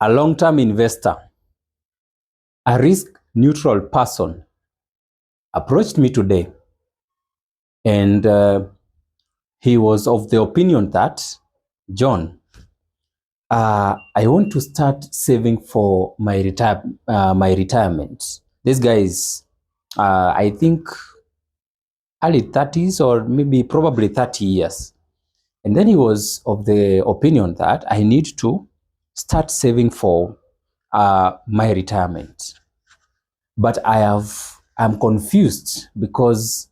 a long-term investor, a risk-neutral person approached me today, and he was of the opinion that, John, I want to start saving for my retirement. This guy is, I think, early 30s or maybe probably 30 years. And then he was of the opinion that I need to start saving for my retirement. But I'm confused because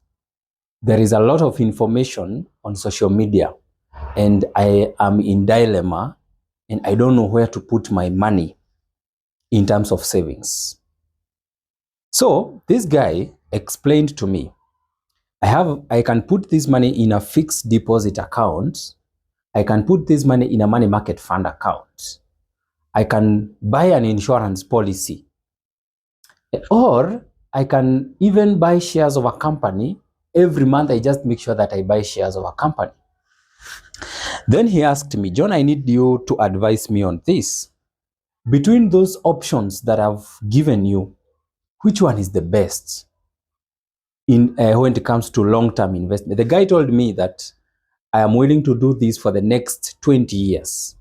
there is a lot of information on social media and I am in dilemma and I don't know where to put my money in terms of savings. So this guy explained to me, I can put this money in a fixed deposit account. I can put this money in a money market fund account. I can buy an insurance policy. Or I can even buy shares of a company. Every month I just make sure that I buy shares of a company. Then he asked me, John, I need you to advise me on this. Between those options that I've given you, which one is the best in when it comes to long-term investment? The guy told me that I am willing to do this for the next 20 years.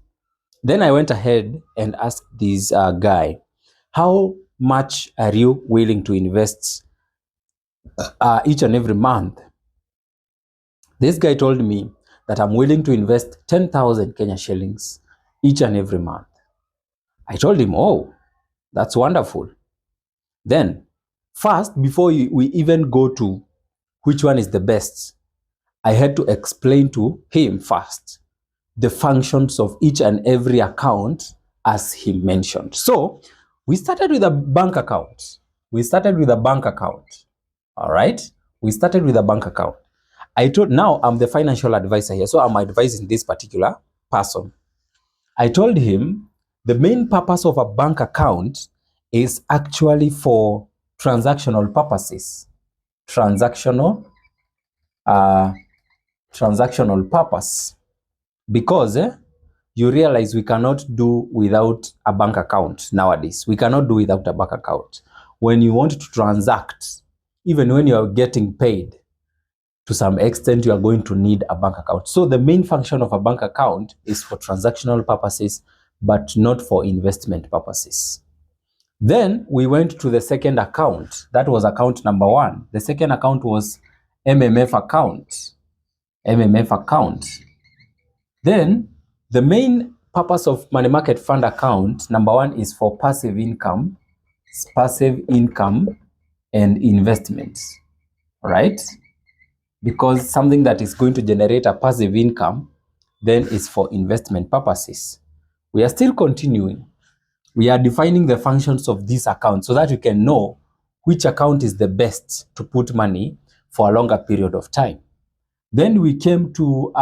Then I went ahead and asked this guy, how much are you willing to invest each and every month? This guy told me that I'm willing to invest 10,000 Kenya shillings each and every month. I told him, oh, that's wonderful. Then, first, before we even go to which one is the best, I had to explain to him first the functions of each and every account as he mentioned. So, we started with a bank account. All right? We started with a bank account. Now I'm the financial advisor here, so I'm advising this particular person. I told him the main purpose of a bank account is actually for transactional purposes. Transactional purpose. Because you realize we cannot do without a bank account nowadays. We cannot do without a bank account. When you want to transact, even when you are getting paid, to some extent, you are going to need a bank account. So the main function of a bank account is for transactional purposes, but not for investment purposes. Then we went to the second account. That was account number 1. The second account was MMF account. Then the main purpose of money market fund account, number 1, is for passive income and investments, right? Because something that is going to generate a passive income then is for investment purposes. We are still continuing. We are defining the functions of this account so that you can know which account is the best to put money for a longer period of time. Then we came to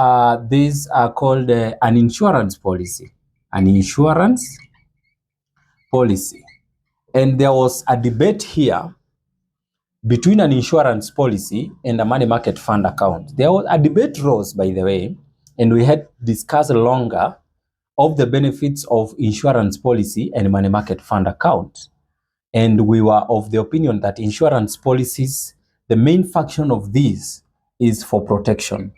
these are called an insurance policy. And there was a debate here between an insurance policy and a money market fund account. There was a debate rose, by the way, and we had discussed longer of the benefits of insurance policy and money market fund account. And we were of the opinion that insurance policies, the main function of these is for protection.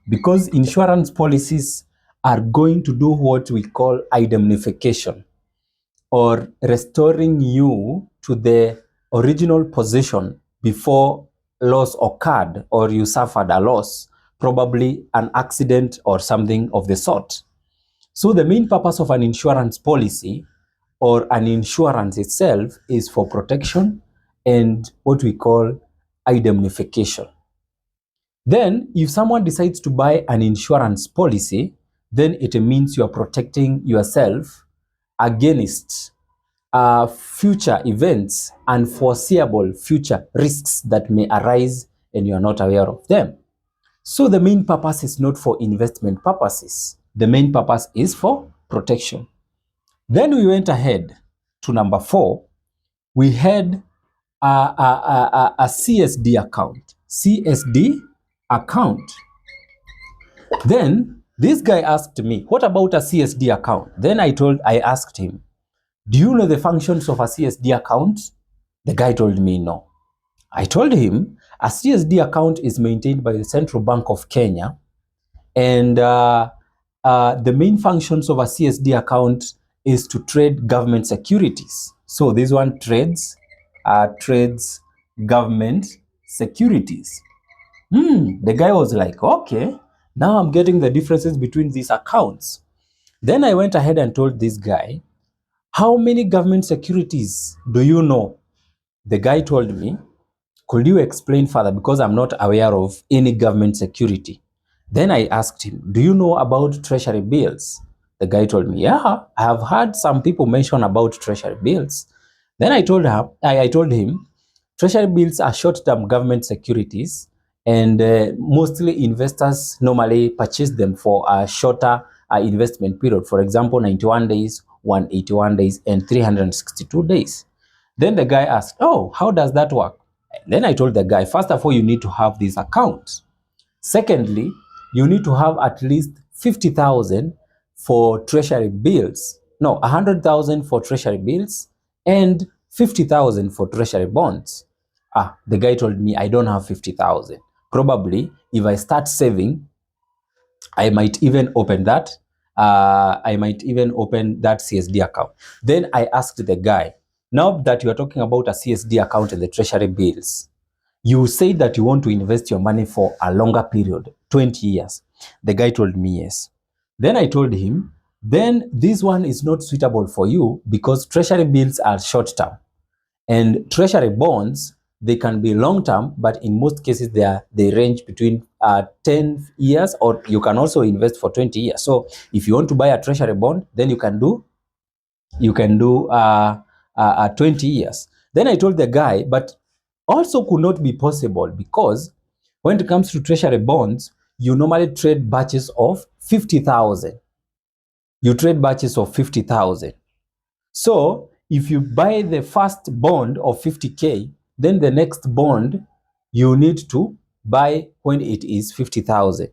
Because insurance policies are going to do what we call indemnification, or restoring you to the original position before loss occurred or you suffered a loss, probably an accident or something of the sort. So the main purpose of an insurance policy or an insurance itself is for protection and what we call indemnification. Then if someone decides to buy an insurance policy, then it means you are protecting yourself against future events and foreseeable future risks that may arise and you are not aware of them. So the main purpose is not for investment purposes. The main purpose is for protection. Then we went ahead to number 4. We had a CSD account. Then This guy asked me, what about a CSD account? Then I asked him, do you know the functions of a CSD account? The guy told me no. I told him a CSD account is maintained by the Central Bank of Kenya, and the main functions of a CSD account is to trade government securities. So this one trades government securities. The guy was like, okay, now I'm getting the differences between these accounts. Then I went ahead and told this guy, how many government securities do you know? The guy told me, could you explain further, because I'm not aware of any government security. Then I asked him, do you know about treasury bills? The guy told me, yeah, I have heard some people mention about treasury bills. Then I told him, treasury bills are short-term government securities, and mostly investors normally purchase them for a shorter investment period. For example, 91 days, 181 days, and 362 days. Then the guy asked, oh, how does that work? Then I told the guy, first of all, you need to have these accounts. Secondly, you need to have at least 50,000 for treasury bills. No, 100,000 for treasury bills and 50,000 for treasury bonds. The guy told me I don't have 50,000. Probably if I start saving, I might even open that. CSD account. Then I asked the guy, now that you are talking about a CSD account and the treasury bills, you say that you want to invest your money for a longer period, 20 years. The guy told me yes. Then I told him, then this one is not suitable for you because treasury bills are short term and treasury bonds, they can be long term, but in most cases they range between 10 years, or you can also invest for 20 years. So if you want to buy a treasury bond, then you can do 20 years. Then I told the guy, but also could not be possible because when it comes to treasury bonds, you normally trade batches of 50,000. You trade batches of 50,000. So if you buy the first bond of 50K, then the next bond you need to buy when it is 50,000.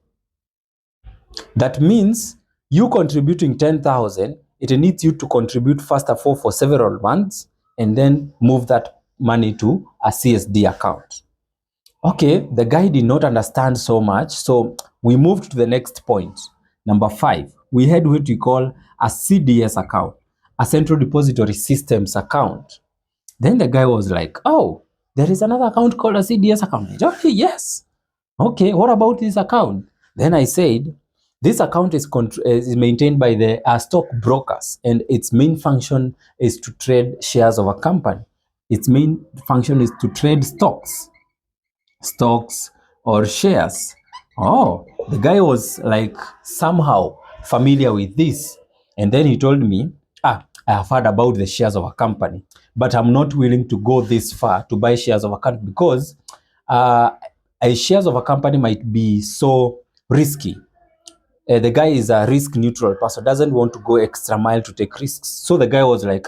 That means you contributing 10,000, it needs you to contribute first of all for several months and then move that money to a CSD account. Okay, the guy did not understand so much, so we moved to the next point. Number 5, we had what we call a CDS account, a Central Depository Systems account. Then the guy was like, oh, there is another account called a CDS account. I told him, yes. Okay, what about this account? Then I said, this account is maintained by the stock brokers, and its main function is to trade shares of a company. Its main function is to trade stocks or shares. Oh, the guy was like somehow familiar with this. And then he told me, I have heard about the shares of a company, but I'm not willing to go this far to buy shares of a company because shares of a company might be so risky. The guy is a risk neutral person, doesn't want to go extra mile to take risks. So the guy was like,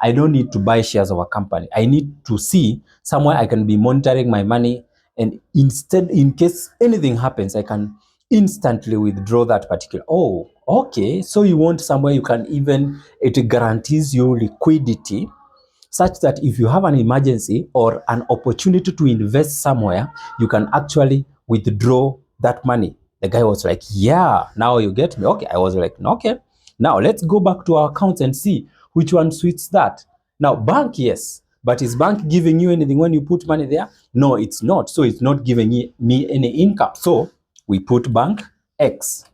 I don't need to buy shares of a company. I need to see somewhere I can be monitoring my money, and instead, in case anything happens, I can instantly withdraw that particular. Oh, okay. So you want somewhere you can it guarantees you liquidity such that if you have an emergency or an opportunity to invest somewhere, you can actually withdraw that money. The guy was like, yeah, now you get me. Okay. I was like, okay, now let's go back to our accounts and see which one suits that. Now, bank, yes. But is bank giving you anything when you put money there? No, it's not. So it's not giving me any income. So we put bank X.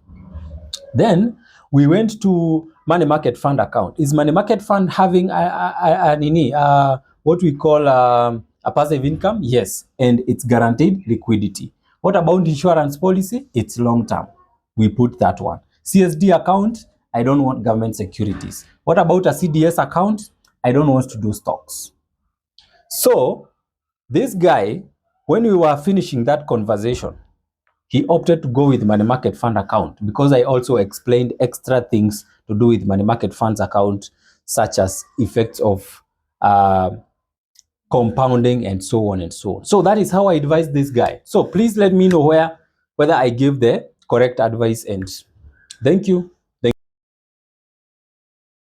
Then we went to money market fund account. Is money market fund having what we call a passive income? Yes. And it's guaranteed liquidity. What about insurance policy? It's long term. We put that one. CSD account, I don't want government securities. What about a CDS account? I don't want to do stocks. So this guy, when we were finishing that conversation, he opted to go with money market fund account because I also explained extra things to do with money market funds account, such as effects of compounding and so on and so on. So that is how I advised this guy. So please let me know whether I gave the correct advice and Thank you.